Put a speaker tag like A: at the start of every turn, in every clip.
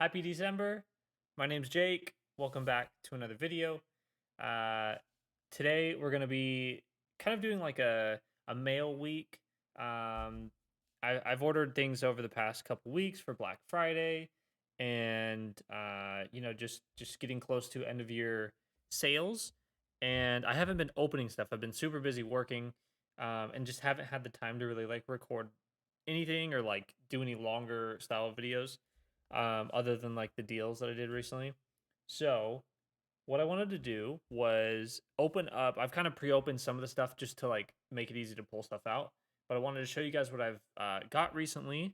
A: Happy December. My name's Jake. Welcome back to another video. Uh, Today we're going to be kind of doing like a mail week. I've ordered things over the past couple weeks for Black Friday and, just getting close to end of year sales. And I haven't been opening stuff. I've been super busy working and just haven't had the time to really like record anything or like do any longer style videos other than like the deals that I did recently. So, what I wanted to do was open up. I've kind of pre-opened some of the stuff just to like make it easy to pull stuff out. But I wanted to show you guys what I've got recently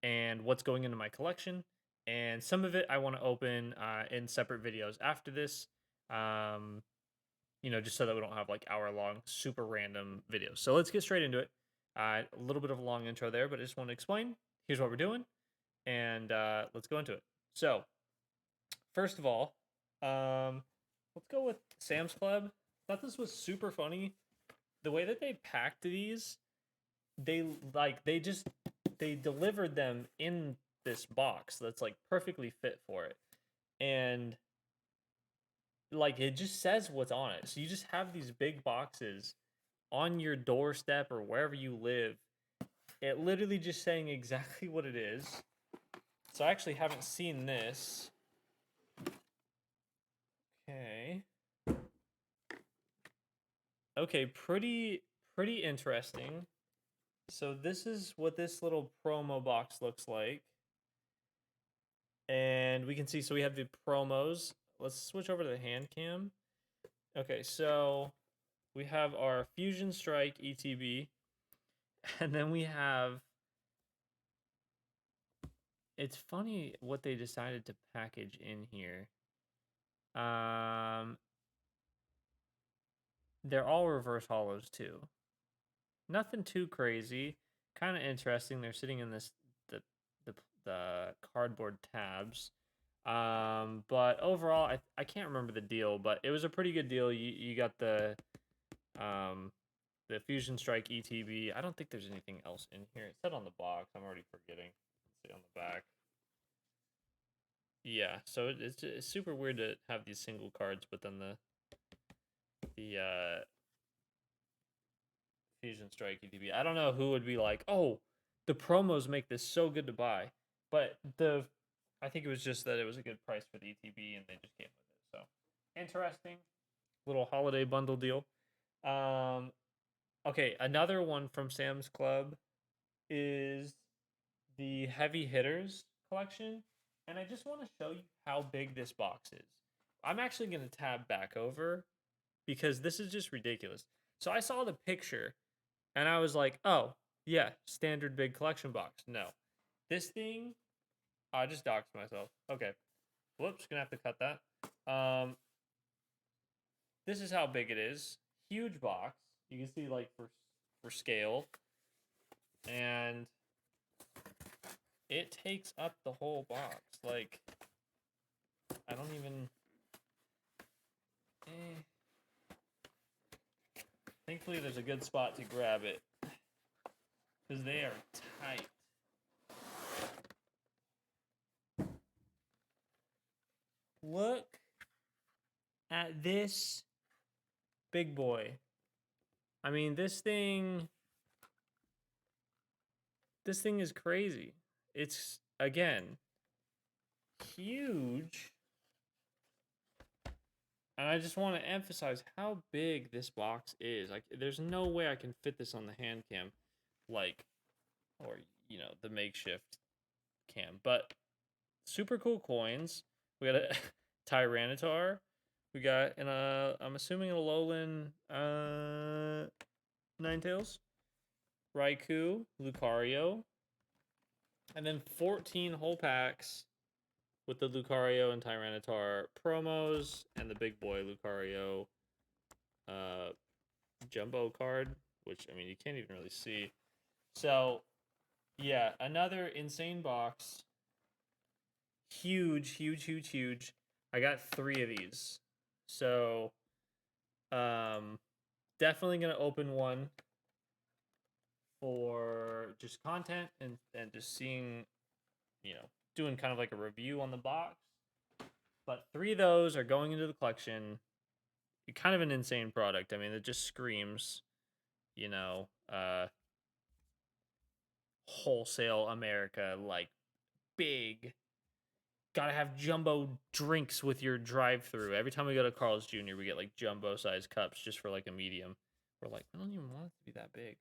A: and what's going into my collection. And some of it I want to open in separate videos after this. Just so that we don't have like hour-long, super random videos. So let's get straight into it. A little bit of a long intro there, but I just want to explain. Here's what we're doing and let's go into it. So, first of all, let's go with Sam's Club. Thought this was super funny. The way that they packed these, they delivered them in this box that's like perfectly fit for it, and like it just says what's on it. So you just have these big boxes on your doorstep or wherever you live. It literally just saying exactly what it is. So I actually haven't seen this. Okay. Okay, pretty interesting. So this is what this little promo box looks like. And we can see, so we have the promos. Let's switch over to the hand cam. Okay, so we have our Fusion Strike ETB. And then we have, it's funny what they decided to package in here. They're all reverse hollows too. Nothing too crazy. Kind of interesting. They're sitting in this the cardboard tabs. But overall, I can't remember the deal, but it was a pretty good deal. You got the Fusion Strike ETB. I don't think there's anything else in here. It said on the box. I'm already forgetting. Let's see on the back. Yeah, so it's super weird to have these single cards, but then the Fusion Strike ETB. I don't know who would be like, oh, the promos make this so good to buy, but I think it was just that it was a good price for the ETB, and they just came with it. So interesting, little holiday bundle deal. Okay, another one from Sam's Club is the Heavy Hitters collection, and I just want to show you how big this box is. I'm actually going to tab back over because this is just ridiculous. So I saw the picture and I was like, oh, yeah, standard big collection box. No. This thing, I just doxed myself. Okay. Whoops, gonna have to cut that. This is how big it is. Huge box. You can see like for scale. And it takes up the whole box. Like, I don't even... Thankfully, there's a good spot to grab it, because they are tight. Look at this big boy. I mean, this thing is crazy. It's, again, huge. And I just want to emphasize how big this box is. Like, there's no way I can fit this on the hand cam, like, or, the makeshift cam. But super cool coins. We got a Tyranitar. We got, I'm assuming a Alolan Ninetales. Raikou, Lucario. And then 14 whole packs with the Lucario and Tyranitar promos and the big boy Lucario jumbo card, which, I mean, you can't even really see. So, yeah, another insane box. Huge, huge, huge, huge. I got 3 of these. So, definitely going to open one for just content and just seeing, doing kind of like a review on the box. But 3 of those are going into the collection. Kind of an insane product. I mean, it just screams, you know, wholesale America, like big. Gotta have jumbo drinks with your drive-through. Every time we go to Carl's Jr., we get like jumbo size cups just for like a medium. We're like, I don't even want it to be that big.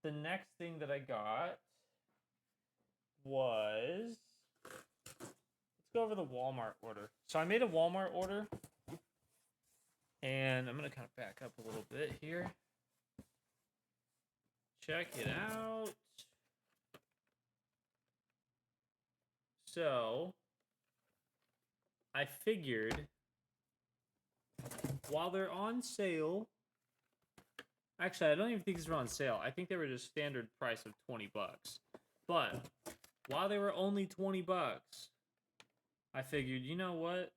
A: The next thing that I got was, let's go over the Walmart order. So I made a Walmart order, and I'm gonna kind of back up a little bit here. Check it out. So I figured while they're on sale, actually, I don't even think these were on sale. I think they were just standard price of 20 bucks. But while they were only 20 bucks, I figured, you know what?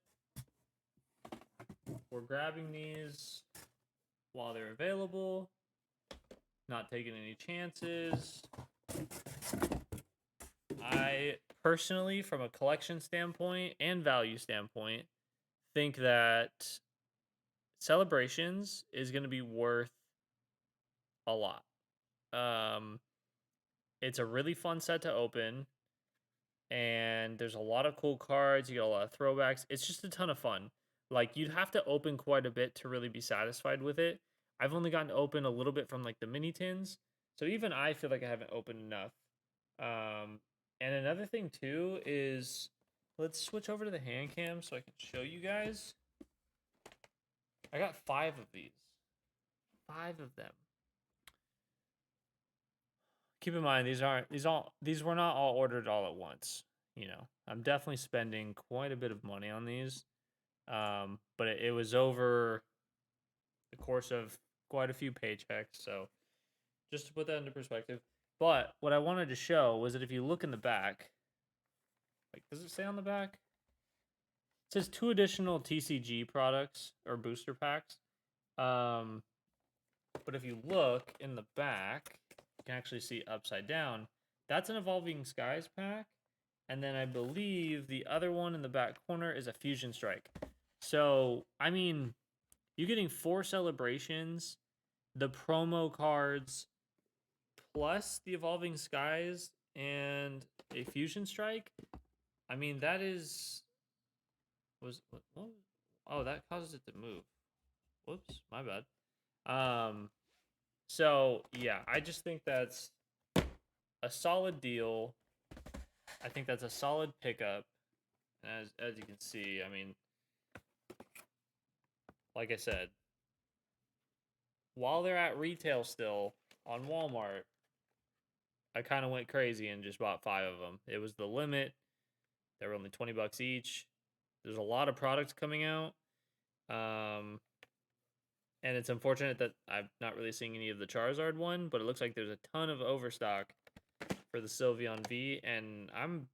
A: We're grabbing these while they're available, not taking any chances. I personally, from a collection standpoint and value standpoint, think that Celebrations is going to be worth a lot. It's a really fun set to open, and there's a lot of cool cards. You get a lot of throwbacks. It's just a ton of fun. Like, you'd have to open quite a bit to really be satisfied with it. I've only gotten to open a little bit from like the mini tins, so even I feel like I haven't opened enough. And another thing too is, let's switch over to the hand cam so I can show you guys. I got 5 of these. 5 of them. Keep in mind, these were not all ordered all at once. You know, I'm definitely spending quite a bit of money on these. But it was over the course of quite a few paychecks. So just to put that into perspective. But what I wanted to show was that if you look in the back, like, does it say on the back? It says 2 additional TCG products or booster packs. But if you look in the back, you can actually see upside down. That's an Evolving Skies pack. And then I believe the other one in the back corner is a Fusion Strike. So, I mean, you're getting 4 celebrations, the promo cards, plus the Evolving Skies and a Fusion Strike. I mean, that is... what? Oh, that causes it to move. Whoops, my bad. So, yeah, I just think that's a solid deal. I think that's a solid pickup. As you can see, I mean, like I said, while they're at retail still on Walmart, I kind of went crazy and just bought 5 of them. It was the limit. They were only 20 bucks each. There's a lot of products coming out. And it's unfortunate that I'm not really seeing any of the Charizard one, but it looks like there's a ton of overstock for the Sylveon V, and I'm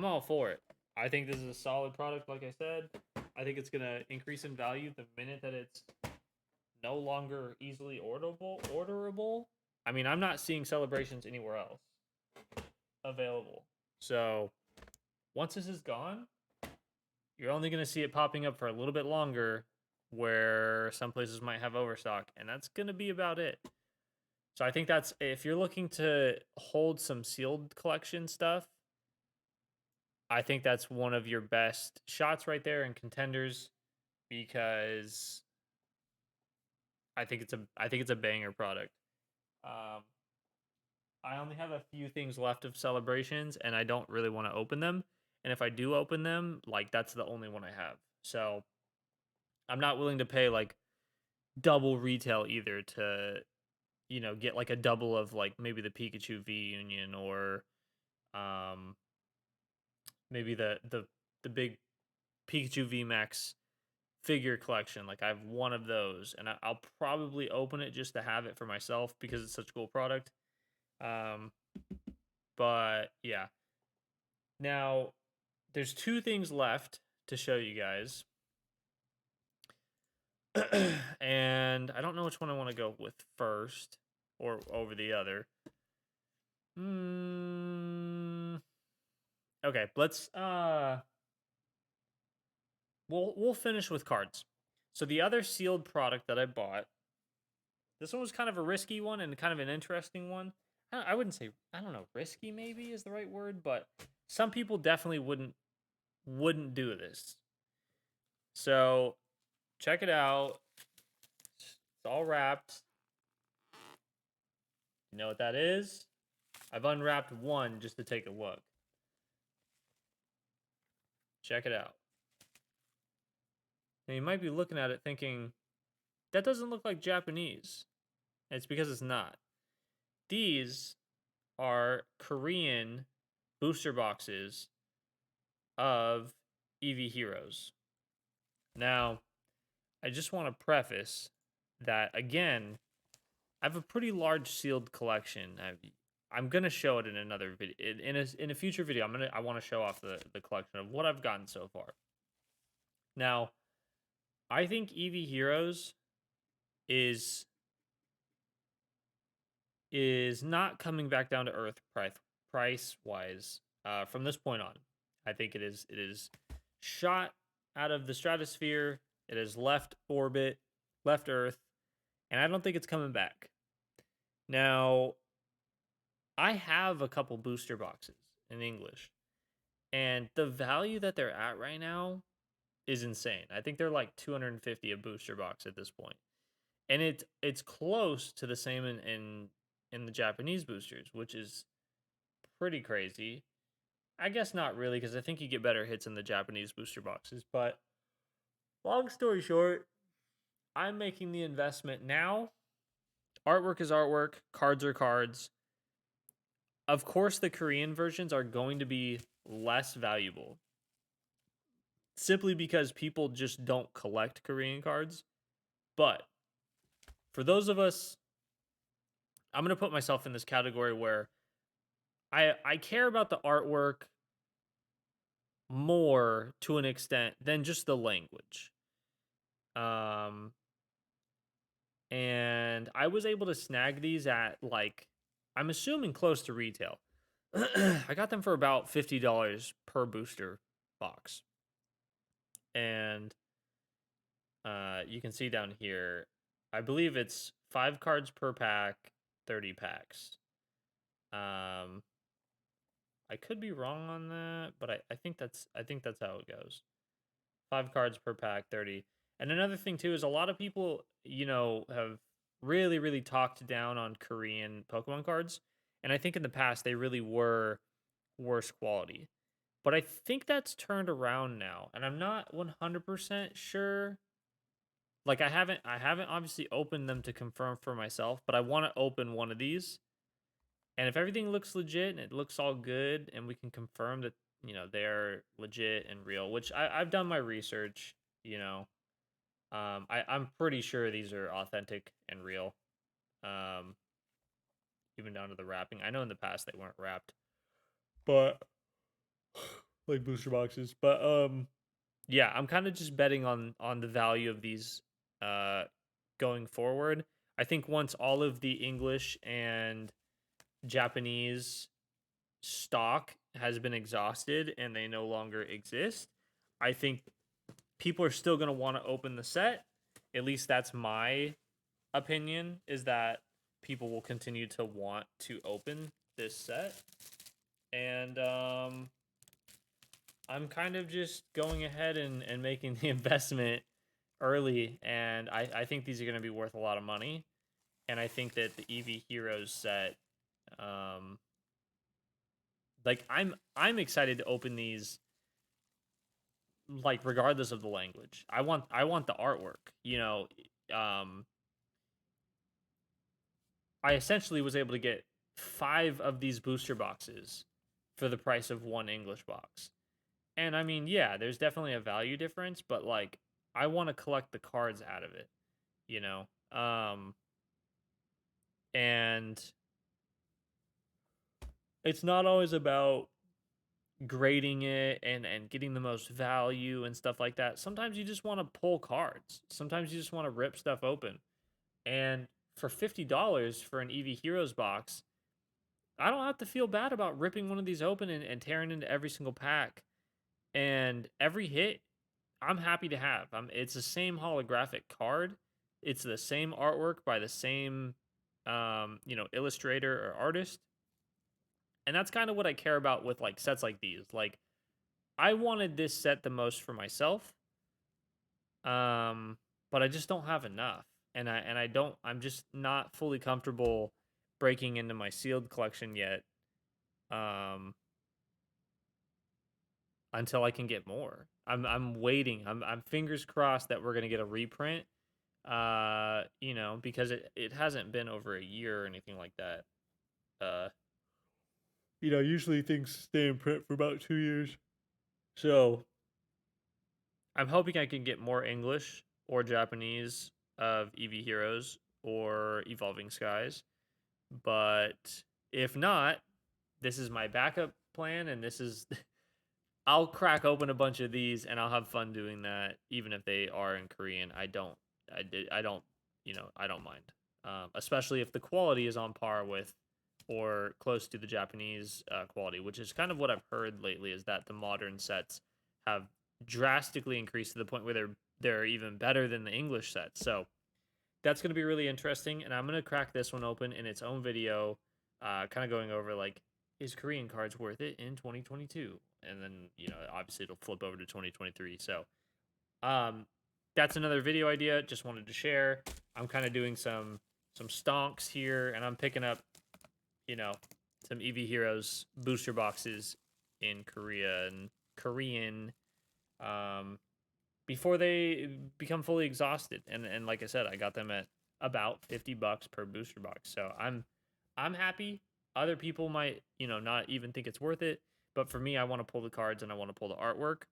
A: all for it. I think this is a solid product, like I said. I think it's going to increase in value the minute that it's no longer easily orderable. I mean, I'm not seeing Celebrations anywhere else available. So, once this is gone, you're only going to see it popping up for a little bit longer, where some places might have overstock, and that's going to be about it. So I think that's, if you're looking to hold some sealed collection stuff, I think that's one of your best shots right there and contenders, because I think it's a banger product. I only have a few things left of Celebrations, and I don't really want to open them. And if I do open them, like, that's the only one I have. So I'm not willing to pay like double retail either to, you know, get like a double of like maybe the Pikachu V Union, or maybe the big Pikachu V Max figure collection. Like, I have one of those, and I'll probably open it just to have it for myself because it's such a cool product. But yeah. Now, there's 2 things left to show you guys. And I don't know which one I want to go with first or over the other. Okay, let's we'll finish with cards. So the other sealed product that I bought, this one was kind of a risky one and kind of an interesting one. I wouldn't say, I don't know, risky maybe is the right word, but some people definitely wouldn't do this. So check it out. It's all wrapped. You know what that is? I've unwrapped one just to take a look. Check it out. And you might be looking at it thinking, that doesn't look like Japanese. And it's because it's not. These are Korean booster boxes of Eevee Heroes. Now, I just want to preface that, again, I have a pretty large sealed collection. I'm gonna show it in another video. In a future video, I want to show off the collection of what I've gotten so far. Now, I think Eevee Heroes is not coming back down to earth price wise from this point on. I think it is shot out of the stratosphere. It has left orbit, left Earth, and I don't think it's coming back. Now, I have a couple booster boxes in English, and the value that they're at right now is insane. I think they're like 250 a booster box at this point. And it's close to the same in the Japanese boosters, which is pretty crazy. I guess not really, because I think you get better hits in the Japanese booster boxes. But long story short, I'm making the investment now. Artwork is artwork, cards are cards. Of course, the Korean versions are going to be less valuable, simply because people just don't collect Korean cards. But for those of us, I'm going to put myself in this category where I care about the artwork more to an extent than just the language. And I was able to snag these at, like, I'm assuming close to retail. I got them for about $50 per booster box. And you can see down here, I believe it's 5 cards per pack, 30 packs. I could be wrong on that, but I think that's how it goes. 5 cards per pack, 30. And another thing too is a lot of people, have really, really talked down on Korean Pokemon cards. And I think in the past they really were worse quality. But I think that's turned around now. And I'm not 100% sure. Like I haven't obviously opened them to confirm for myself, but I want to open one of these. And if everything looks legit and it looks all good and we can confirm that, they're legit and real, which I've done my research, I'm pretty sure these are authentic and real. Even down to the wrapping. I know in the past they weren't wrapped, but like booster boxes. But yeah, I'm kind of just betting on the value of these going forward. I think once all of the English and Japanese stock has been exhausted and they no longer exist, I think people are still going to want to open the set. At least that's my opinion, is that people will continue to want to open this set. And I'm kind of just going ahead and making the investment early. And I think these are going to be worth a lot of money. And I think that the Eevee Heroes set, like I'm excited to open these, like regardless of the language. I want the artwork, I essentially was able to get 5 of these booster boxes for the price of 1 English box. And I mean, yeah, there's definitely a value difference, but like I want to collect the cards out of it, you know. And it's not always about grading it and getting the most value and stuff like that. Sometimes you just want to pull cards. Sometimes you just want to rip stuff open. And for $50 for an Eevee Heroes box, I don't have to feel bad about ripping one of these open and tearing into every single pack. And every hit, I'm happy to have. It's the same holographic card. It's the same artwork by the same, illustrator or artist. And that's kind of what I care about with like sets like these. Like, I wanted this set the most for myself, but I just don't have enough, and I don't. I'm just not fully comfortable breaking into my sealed collection yet. Um, until I can get more. I'm waiting. I'm fingers crossed that we're gonna get a reprint. Because it hasn't been over a year or anything like that. Uh, usually things stay in print for about 2 years. So I'm hoping I can get more English or Japanese of Eevee Heroes or Evolving Skies. But if not, this is my backup plan, and this is I'll crack open a bunch of these and I'll have fun doing that, even if they are in Korean. I don't, I don't mind. Especially if the quality is on par with or close to the Japanese quality, which is kind of what I've heard lately. Is that the modern sets have drastically increased to the point where they're even better than the English sets. So that's going to be really interesting, and I'm going to crack this one open in its own video, kind of going over like, is Korean cards worth it in 2022? And then obviously it'll flip over to 2023. So um, that's another video idea. Just wanted to share. I'm kind of doing some stonks here, and I'm picking up you know some Eevee Heroes booster boxes in Korea and Korean. Um, before they become fully exhausted. And like I said, I got them at about $50 per booster box. So I'm happy. Other people might, not even think it's worth it. But for me, I want to pull the cards and I want to pull the artwork.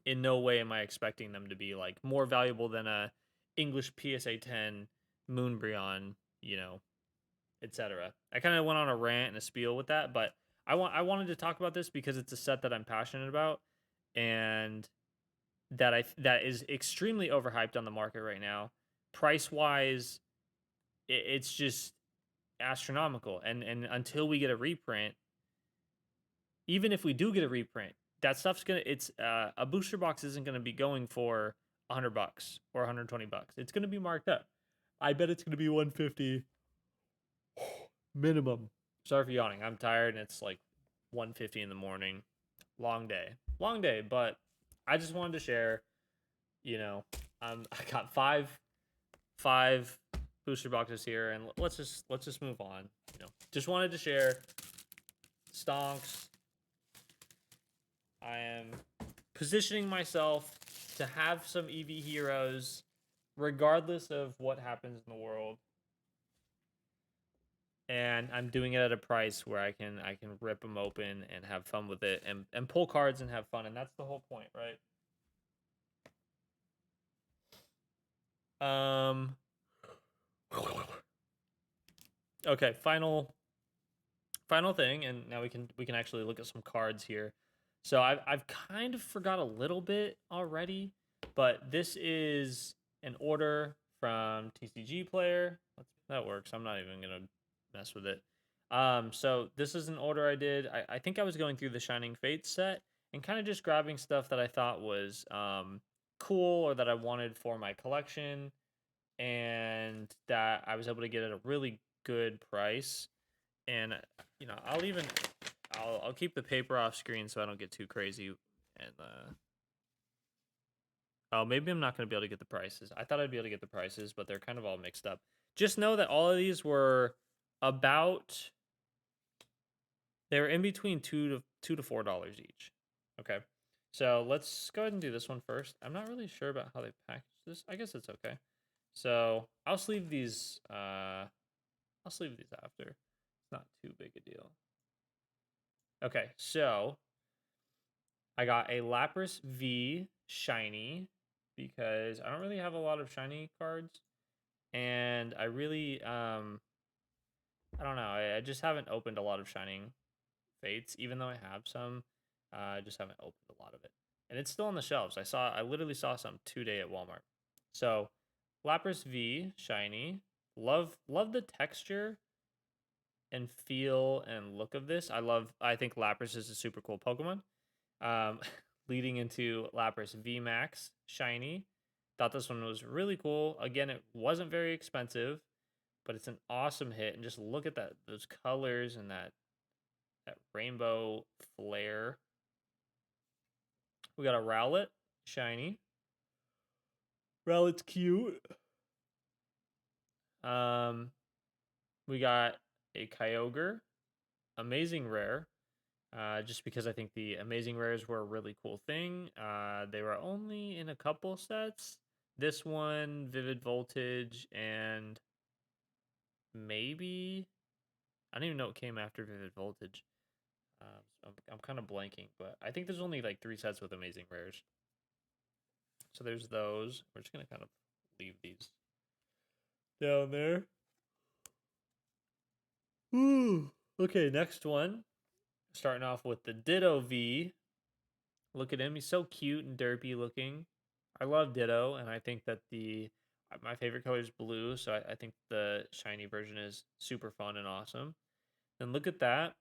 A: In no way am I expecting them to be like more valuable than a English PSA 10 Moonbryon, etc. I kind of went on a rant and a spiel with that, but I wanted to talk about this because it's a set that I'm passionate about, and that is extremely overhyped on the market right now. Price wise, it's just astronomical. And until we get a reprint, even if we do get a reprint, that stuff's gonna it's a booster box isn't gonna be going for $100 or $120. It's gonna be marked up. I bet it's gonna be 150 minimum. Sorry for yawning. I'm tired and it's like 1:50 in the morning. Long day. Long day, but I just wanted to share, you know, I got five booster boxes here, and let's just move on. Just wanted to share stonks. I am positioning myself to have some Eevee heroes, regardless of what happens in the world. And I'm doing it at a price where I can rip them open and have fun with it, and pull cards and have fun, and that's the whole point, right? Okay, final thing, and now we can actually look at some cards here. So I've kind of forgot a little bit already, but this is an order from TCG player. That works. I'm not even gonna mess with it. So this is an order I did. I think I was going through the Shining Fates set and kind of just grabbing stuff that I thought was cool or that I wanted for my collection, and that I was able to get at a really good price. And I'll keep the paper off screen so I don't get too crazy. And oh, maybe I'm not going to be able to get the prices. I thought I'd be able to get the prices, but they're kind of all mixed up. Just know that all of these were about, they were in between $2 to $4 each. Okay, so let's go ahead and do this one first. I'm not really sure about how they package this. I guess it's okay. So I'll sleeve these. I'll sleeve these after. It's not too big a deal. Okay, so I got a Lapras V shiny because I don't really have a lot of shiny cards, and I really I don't know. I just haven't opened a lot of Shining Fates, even though I have some. I just haven't opened a lot of it, and it's still on the shelves. I literally saw some today at Walmart. So Lapras V shiny. Love the texture. and feel and look of this. I think Lapras is a super cool Pokemon. Um, leading into Lapras VMAX Shiny. Thought this one was really cool. Again, it wasn't very expensive, but it's an awesome hit. And just look at those colors and that rainbow flare. We got a Rowlet Shiny. Rowlet's cute. We got a Kyogre, amazing rare. Just because I think the amazing rares were a really cool thing. They were only in a couple sets. This one, Vivid Voltage, and maybe I don't even know what came after Vivid Voltage. So I'm kind of blanking, but I think there's only like 3 sets with amazing rares. So there's those. We're just gonna kind of leave these down there. Ooh. Okay, next one. Starting off with the Ditto V. Look at him. He's so cute and derpy looking. I love Ditto, and I think that my favorite color is blue, so I think the shiny version is super fun and awesome. And look at that.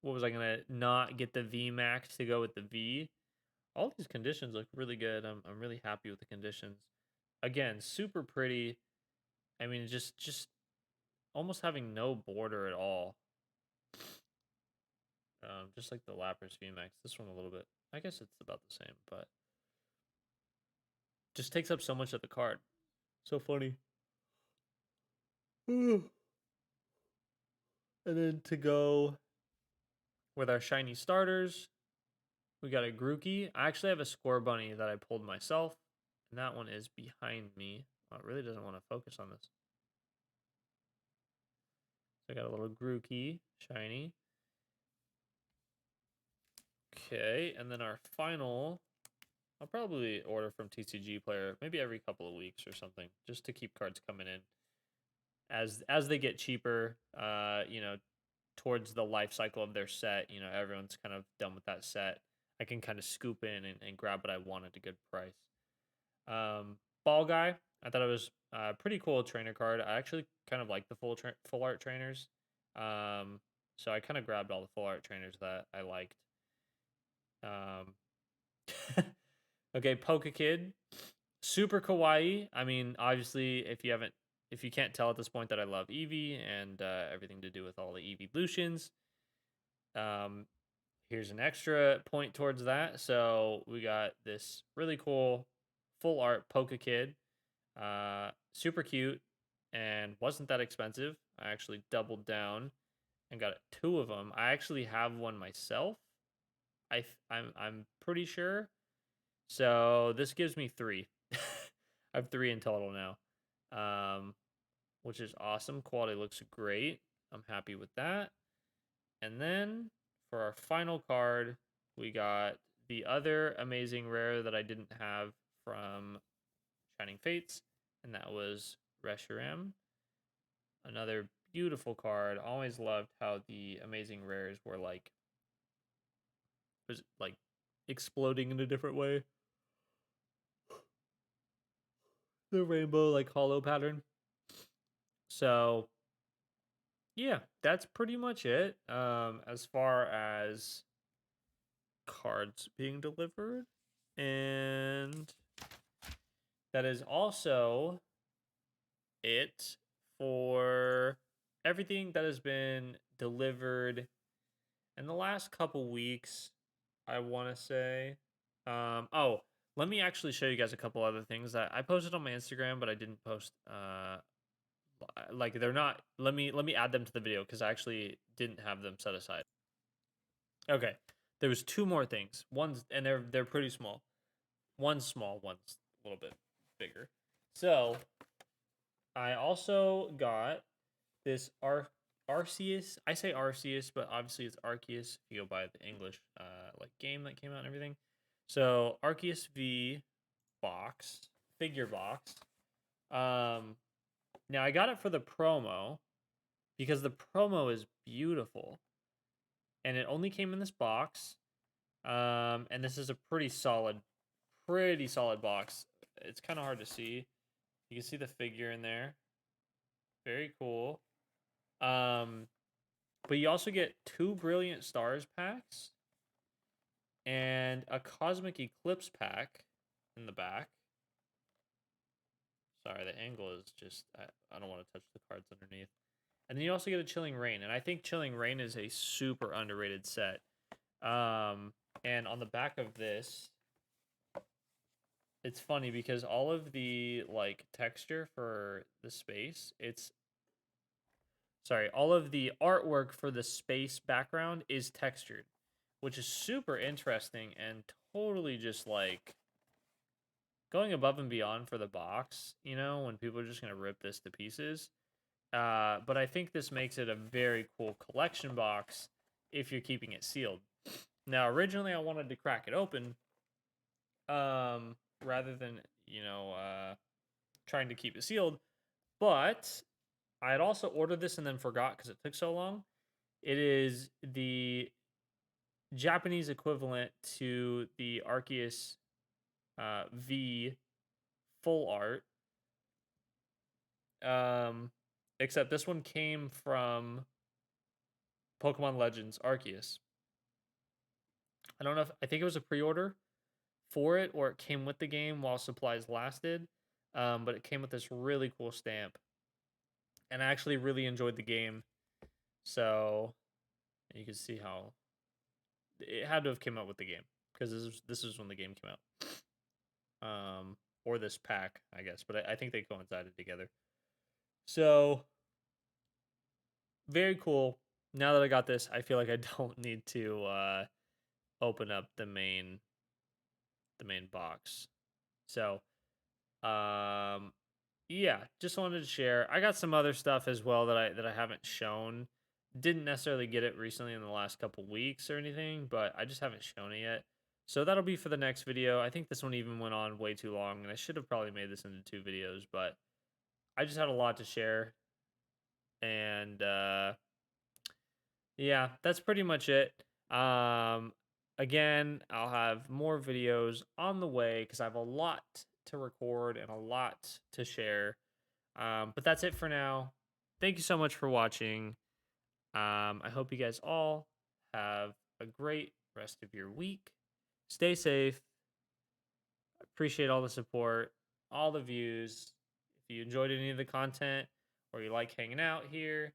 A: What was I gonna not get the V Max to go with the V? All these conditions look really good. I'm really happy with the conditions. Again, super pretty. I mean, just almost having no border at all. Just like the Lapras VMAX. This one a little bit. I guess it's about the same, but just takes up so much of the card. So funny. And then to go with our shiny starters, we got a Grookey. I actually have a Score Bunny that I pulled myself, and that one is behind me. Well, it really doesn't want to focus on this. So I got a little Grookey shiny. Okay, and then our final, I'll probably order from TCG Player maybe every couple of weeks or something, just to keep cards coming in. As they get cheaper, towards the life cycle of their set, everyone's kind of done with that set. I can kind of scoop in and grab what I want at a good price. Ball Guy, I thought it was a pretty cool trainer card. I actually kind of like the full art trainers. So I kind of grabbed all the full art trainers that I liked. Okay, Kid, super kawaii. I mean, obviously, if you can't tell at this point that I love Eevee and everything to do with all the evolutions, here's an extra point towards that. So we got this really cool full art Kid, super cute, and wasn't that expensive. I actually doubled down and got 2 of them. I actually have one myself. I'm pretty sure. So this gives me 3. I have 3 in total now, which is awesome. Quality looks great. I'm happy with that. And then for our final card, we got the other amazing rare that I didn't have from Shining Fates, and that was Reshiram. Another beautiful card. Always loved how the amazing rares were like exploding in a different way. The rainbow like hollow pattern. So yeah, that's pretty much it. As far as cards being delivered, and that is also it for everything that has been delivered in the last couple weeks. I want to say, oh, let me actually show you guys a couple other things that I posted on my Instagram, but I didn't post. Like they're not. Let me add them to the video because I actually didn't have them set aside. Okay, there was 2 more things. One's and they're pretty small. One's small. One's a little bit bigger. So I also got this Arceus. I say Arceus, but obviously it's Arceus if you go by the English game that came out and everything. So Arceus V box, figure box. Now I got it for the promo because the promo is beautiful. And it only came in this box. And this is a pretty solid box. It's kind of hard to see. You can see the figure in there. Very cool. But you also get 2 Brilliant Stars packs and a Cosmic Eclipse pack in the back. Sorry, the angle is just, I don't want to touch the cards underneath. And then you also get a Chilling Reign, and I think Chilling Reign is a super underrated set. And on the back of this, it's funny because all of the like texture for the space, all of the artwork for the space background is textured, which is super interesting and totally just like going above and beyond for the box, you know, when people are just going to rip this to pieces. But I think this makes it a very cool collection box if you're keeping it sealed. Now, originally I wanted to crack it open, rather than, trying to keep it sealed, but I had also ordered this and then forgot because it took so long. It is the Japanese equivalent to the Arceus V full art. Except this one came from Pokemon Legends Arceus. I don't know I think it was a pre-order for it or it came with the game while supplies lasted. But it came with this really cool stamp. And I actually really enjoyed the game. So you can see how it had to have came out with the game because this is when the game came out. Or this pack, I guess, but I think they coincided together. So very cool. Now that I got this, I feel like I don't need to open up the main box. So yeah, just wanted to share. I got some other stuff as well that I haven't shown. Didn't necessarily get it recently in the last couple weeks or anything, but I just haven't shown it yet. So that'll be for the next video. I think this one even went on way too long, and I should have probably made this into 2 videos, but I just had a lot to share. And yeah, that's pretty much it. Again, I'll have more videos on the way because I have a lot to record and a lot to share. But that's it for now. Thank you so much for watching. I hope you guys all have a great rest of your week. Stay safe. Appreciate all the support, all the views. If you enjoyed any of the content or you like hanging out here,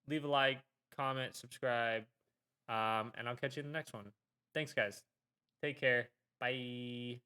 A: leave a like, comment, subscribe, and I'll catch you in the next one. Thanks, guys. Take care. Bye.